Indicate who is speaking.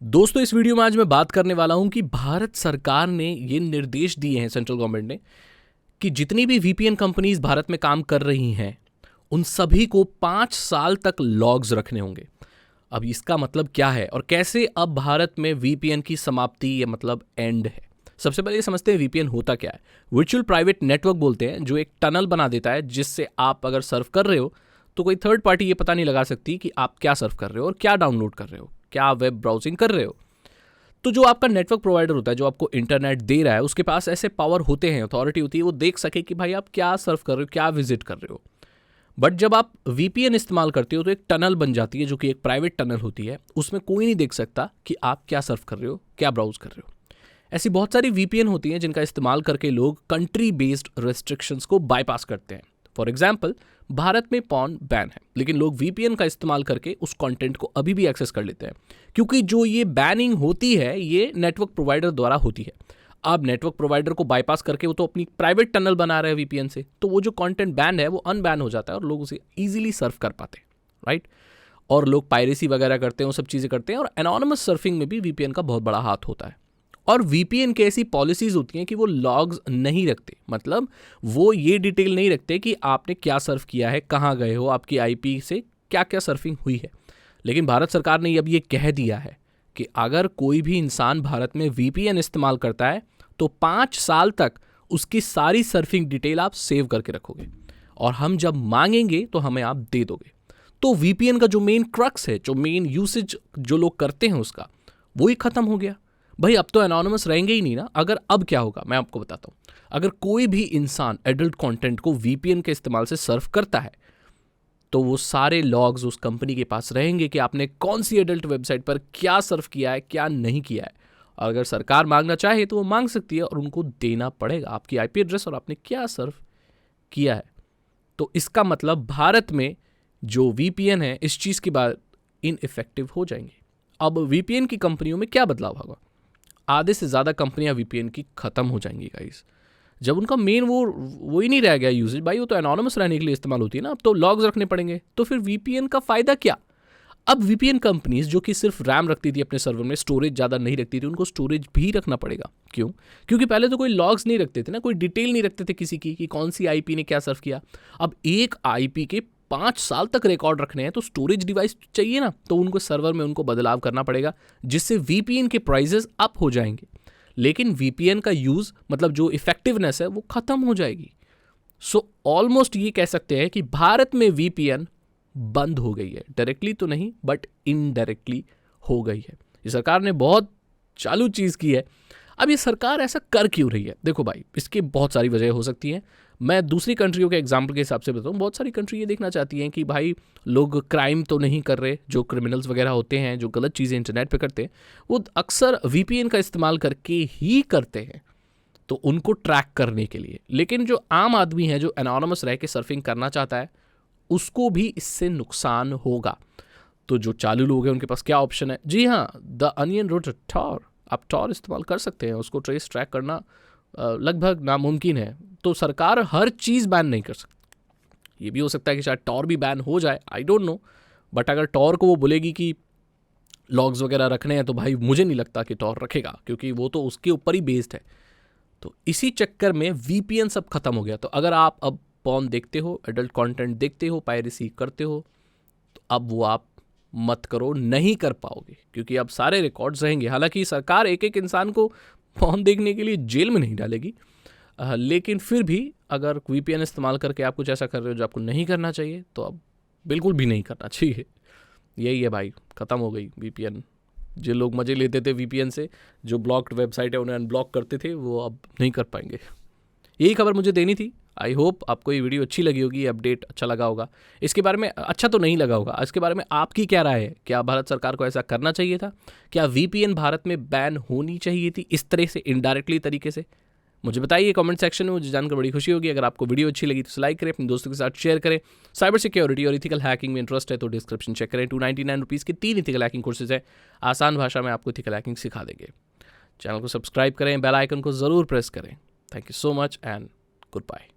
Speaker 1: दोस्तों, इस वीडियो में आज मैं बात करने वाला हूं कि भारत सरकार ने ये निर्देश दिए हैं, सेंट्रल गवर्नमेंट ने, कि जितनी भी वीपीएन कंपनीज भारत में काम कर रही हैं उन सभी को 5 साल तक लॉग्स रखने होंगे। अब इसका मतलब क्या है और कैसे अब भारत में वीपीएन की समाप्ति या मतलब एंड है। सबसे पहले ये समझते हैं वीपीएन होता क्या है। वर्चुअल प्राइवेट नेटवर्क बोलते हैं, जो एक टनल बना देता है जिससे आप अगर सर्व कर रहे हो तो कोई थर्ड पार्टी ये पता नहीं लगा सकती कि आप क्या सर्व कर रहे हो और क्या डाउनलोड कर रहे हो, क्या वेब ब्राउजिंग कर रहे हो। तो जो आपका नेटवर्क प्रोवाइडर होता है, जो आपको इंटरनेट दे रहा है, उसके पास ऐसे पावर होते हैं, अथॉरिटी होती है, वो देख सके कि भाई आप क्या सर्व कर रहे हो, क्या विजिट कर रहे हो। बट जब आप वीपीएन इस्तेमाल करते हो तो एक टनल बन जाती है, जो कि एक प्राइवेट टनल होती है। उसमें कोई नहीं देख सकता कि आप क्या सर्व कर रहे हो, क्या ब्राउज कर रहे हो। ऐसी बहुत सारी वीपीएन होती हैं जिनका इस्तेमाल करके लोग कंट्री बेस्ड रेस्ट्रिक्शंस को बाईपास करते हैं। फॉर एग्जाम्पल, भारत में पॉर्न बैन है, लेकिन लोग वीपीएन का इस्तेमाल करके उस कंटेंट को अभी भी एक्सेस कर लेते हैं, क्योंकि जो ये बैनिंग होती है ये नेटवर्क प्रोवाइडर द्वारा होती है। अब नेटवर्क प्रोवाइडर को बाईपास करके वो तो अपनी प्राइवेट टनल बना रहे हैं वीपीएन से, तो वो जो कंटेंट बैन है वो अनबैन हो जाता है और लोग उसे इजीली सर्व कर पाते हैं, राइट। और लोग पायरेसी वगैरह करते हैं, वो सब चीज़ें करते हैं। और एनोनिमस सर्फिंग में भी वीपीएन का बहुत बड़ा हाथ होता है। और वीपीएन की ऐसी पॉलिसीज होती हैं कि वो लॉग्स नहीं रखते, मतलब वो ये डिटेल नहीं रखते कि आपने क्या सर्व किया है, कहाँ गए हो, आपकी आईपी से क्या क्या सर्फिंग हुई है। लेकिन भारत सरकार ने अब ये कह दिया है कि अगर कोई भी इंसान भारत में वीपीएन इस्तेमाल करता है तो 5 साल तक उसकी सारी सर्फिंग डिटेल आप सेव करके रखोगे, और हम जब मांगेंगे तो हमें आप दे दोगे। तो वीपीएन का जो मेन क्रक्स है, जो मेन यूसेज जो लोग करते हैं उसका, वो ही खत्म हो गया। भाई अब तो एनोनिमस रहेंगे ही नहीं ना। अगर अब क्या होगा मैं आपको बताता हूँ। अगर कोई भी इंसान एडल्ट कंटेंट को वीपीएन के इस्तेमाल से सर्व करता है तो वो सारे लॉग्स उस कंपनी के पास रहेंगे कि आपने कौन सी एडल्ट वेबसाइट पर क्या सर्व किया है, क्या नहीं किया है। और अगर सरकार मांगना चाहे तो वो मांग सकती है और उनको देना पड़ेगा आपकी आईपी एड्रेस और आपने क्या सर्व किया है। तो इसका मतलब भारत में जो वीपीएन है इस चीज़ की बात इनइफेक्टिव हो जाएंगे। अब वीपीएन की कंपनियों में क्या बदलाव होगा। आधे से ज़्यादा कंपनियां वीपीएन की ख़त्म हो जाएंगी गाइस। जब उनका मेन वो ही नहीं रह गया यूजेज, भाई वो तो एनोनिमस रहने के लिए इस्तेमाल होती है ना, अब तो लॉग्स रखने पड़ेंगे, तो फिर वीपीएन का फ़ायदा क्या। अब वीपीएन कंपनीज जो कि सिर्फ रैम रखती थी अपने सर्वर में, स्टोरेज ज़्यादा नहीं रखती थी, उनको स्टोरेज भी रखना पड़ेगा। क्यों? क्योंकि पहले तो कोई लॉग्स नहीं रखते थे ना, कोई डिटेल नहीं रखते थे किसी की कि कौन सी आईपी ने क्या सर्व किया। अब एक आईपी के 5 साल तक रिकॉर्ड रखने हैं तो स्टोरेज डिवाइस चाहिए ना, तो उनको सर्वर में उनको बदलाव करना पड़ेगा, जिससे वीपीएन के प्राइजेस अप हो जाएंगे। लेकिन वीपीएन का यूज़, मतलब जो इफेक्टिवनेस है, वो ख़त्म हो जाएगी। सो ऑलमोस्ट ये कह सकते हैं कि भारत में वीपीएन बंद हो गई है। डायरेक्टली तो नहीं बट इनडायरेक्टली हो गई है। ये सरकार ने बहुत चालू चीज़ की है। अब ये सरकार ऐसा कर क्यों रही है? देखो भाई, इसकी बहुत सारी वजह हो सकती हैं। मैं दूसरी कंट्रियों के एग्जाम्पल के हिसाब से बताऊँ, बहुत सारी कंट्री ये देखना चाहती हैं कि भाई लोग क्राइम तो नहीं कर रहे, जो क्रिमिनल्स वगैरह होते हैं, जो गलत चीज़ें इंटरनेट पे करते हैं, वो अक्सर वीपीएन का इस्तेमाल करके ही करते हैं, तो उनको ट्रैक करने के लिए। लेकिन जो आम आदमी है, जो एनोनिमस रह के सर्फिंग करना चाहता है, उसको भी इससे नुकसान होगा। तो जो चालू लोग हैं उनके पास क्या ऑप्शन है? जी हाँ, द अनियन रोट टॉर। आप टॉर इस्तेमाल कर सकते हैं, उसको ट्रेस ट्रैक करना लगभग नामुमकिन है। तो सरकार हर चीज़ बैन नहीं कर सकती। ये भी हो सकता है कि शायद टॉर भी बैन हो जाए, आई डोंट नो। बट अगर टॉर को वो बोलेगी कि लॉग्स वगैरह रखने हैं, तो भाई मुझे नहीं लगता कि टॉर रखेगा, क्योंकि वो तो उसके ऊपर ही बेस्ड है। तो इसी चक्कर में वीपीएन सब खत्म हो गया। तो अगर आप अब पॉर्न देखते हो, एडल्ट कंटेंट देखते हो, पायरेसी करते हो, तो अब वो आप मत करो, नहीं कर पाओगे, क्योंकि अब सारे रिकॉर्ड्स रहेंगे। हालांकि सरकार एक एक इंसान को पॉर्न देखने के लिए जेल में नहीं डालेगी, लेकिन फिर भी अगर वीपीएन इस्तेमाल करके आप कुछ ऐसा कर रहे हो जो आपको नहीं करना चाहिए, तो अब बिल्कुल भी नहीं करना चाहिए। यही है भाई, ख़त्म हो गई वीपीएन। जो लोग मज़े लेते थे वीपीएन से, जो ब्लॉक्ड वेबसाइट है उन्हें अनब्लॉक करते थे, वो अब नहीं कर पाएंगे। यही खबर मुझे देनी थी। आई होप आपको ये वीडियो अच्छी लगी होगी, अपडेट अच्छा लगा होगा। इसके बारे में अच्छा तो नहीं लगा होगा, इसके बारे में आपकी क्या राय है? क्या भारत सरकार को ऐसा करना चाहिए था? क्या वीपीएन भारत में बैन होनी चाहिए थी इस तरह से, इनडायरेक्टली तरीके से? मुझे बताइए कमेंट सेक्शन में, मुझे जानकर बड़ी खुशी होगी। अगर आपको वीडियो अच्छी लगी तो लाइक करें, अपने दोस्तों के साथ शेयर करें। साइबर सिक्योरिटी और इथिकल हैकिंग में इंटरेस्ट है तो डिस्क्रिप्शन चेक करें। 299 रुपीज़ के 3 इथिकल हैकिंग कोर्सेज है, आसान भाषा में आपको इथिकल हैकिंग सिखा देंगे। चैनल को सब्सक्राइब करें, बेल आइकन को ज़रूर प्रेस करें। Thank you so much and good bye.